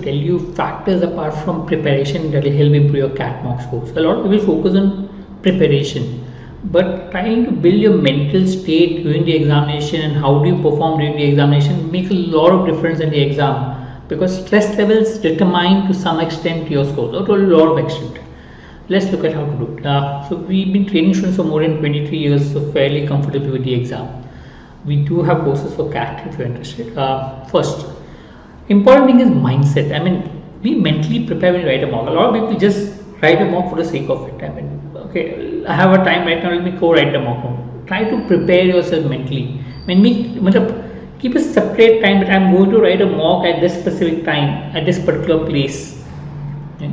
tell you factors apart from preparation that will help improve your CAT mock scores. A lot of people focus on preparation, but trying to build your mental state during the examination and how do you perform during the examination makes a lot of difference in the exam, because stress levels determine to some extent your scores, or to a lot of extent. Let's look at how to do it. So we've been training students for more than 23 years, so fairly comfortable with the exam. We do have courses for CAT if you're interested. First, important thing is mindset. I mean, be mentally prepared when you write a mock. A lot of people just write a mock for the sake of it. I mean, okay, I have a time right now, let me go write the mock. Try to prepare yourself mentally. I mean, keep a separate time that I'm going to write a mock at this specific time, at this particular place. Okay?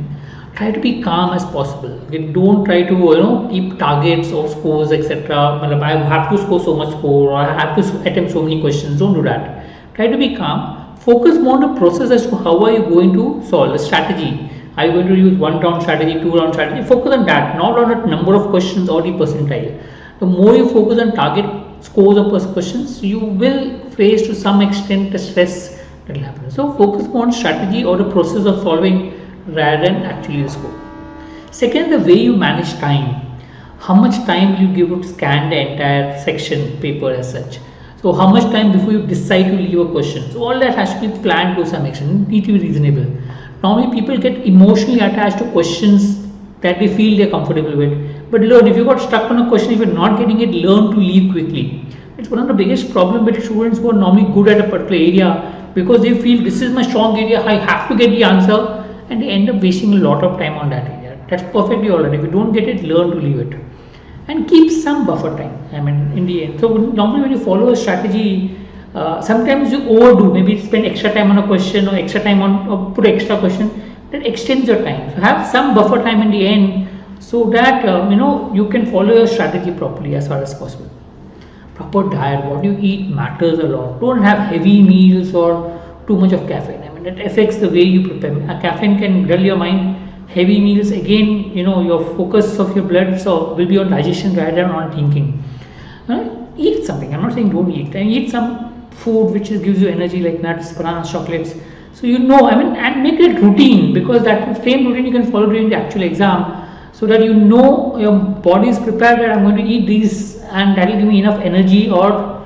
Try to be calm as possible. Okay? Don't try to keep targets or scores, etc. I have to score so much score, or I have to attempt so many questions. Don't do that. Try to be calm. Focus more on the process as to how are you going to solve the strategy. Are you going to use 1 round strategy, 2 round strategy? Focus on that, not on the number of questions or the percentile. The more you focus on target scores or questions, you will face to some extent the stress that will happen. So focus more on strategy or the process of solving rather than actually the score. Second, the way you manage time. How much time will you give to scan the entire section paper as such? So how much time before you decide to leave a question? So all that has to be planned to some extent. You need to be reasonable. Normally people get emotionally attached to questions that they feel they're comfortable with. But learn, if you got stuck on a question, if you're not getting it, learn to leave quickly. It's one of the biggest problems with students who are normally good at a particular area, because they feel this is my strong area, I have to get the answer, and they end up wasting a lot of time on that area. That's perfectly alright. If you don't get it, learn to leave it. And keep some buffer time, I mean, in the end. So normally when you follow a strategy, sometimes you overdo, maybe spend extra time on a question or extra time on, or put extra question, that extends your time. So have some buffer time in the end, so that you can follow your strategy properly as far as possible. Proper diet, what you eat matters a lot. Don't have heavy meals or too much of caffeine. I mean, it affects the way you prepare. Caffeine can dull your mind. Heavy meals, again, your focus of your blood will be on digestion rather than on thinking. Eat something. I'm not saying don't eat. Eat some food which gives you energy, like nuts, bananas, chocolates. So and make it routine, because that same routine you can follow during the actual exam, so that your body is prepared that I'm going to eat these and that will give me enough energy, or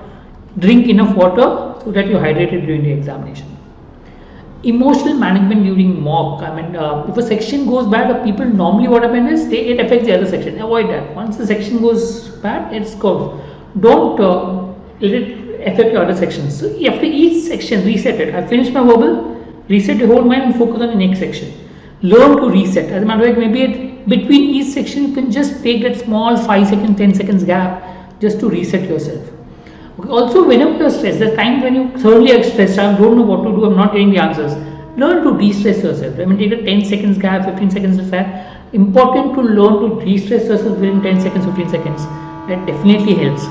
drink enough water so that you're hydrated during the examination. Emotional management during mock. If a section goes bad, people normally what happens is it affects the other section. Avoid that. Once the section goes bad, it's gone. Don't let it affect your other sections. So after each section, reset it. I finished my verbal, reset your whole mind and focus on the next section. Learn to reset. As a matter of fact, maybe between each section, you can just take that small 5 seconds, 10 seconds gap just to reset yourself. Okay. Also, whenever you're stressed, there's times when you thoroughly are stressed, I don't know what to do, I'm not getting the answers. Learn to de-stress yourself. Take a 10 seconds gap, 15 seconds gap. Important to learn to de-stress yourself within 10 seconds, 15 seconds. That definitely helps.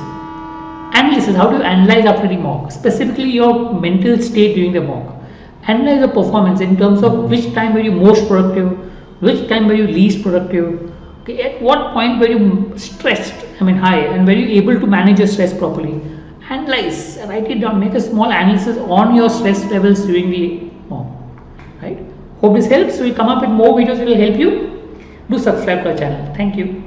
Analysis, how do you analyze after the mock? Specifically your mental state during the mock. Analyze the performance in terms of which time were you most productive, which time were you least productive, okay, at what point were you stressed, high, and were you able to manage your stress properly. Analyze, write it down, make a small analysis on your stress levels during the mock. Right? Hope this helps. We'll come up with more videos that will help you. Do subscribe to our channel. Thank you.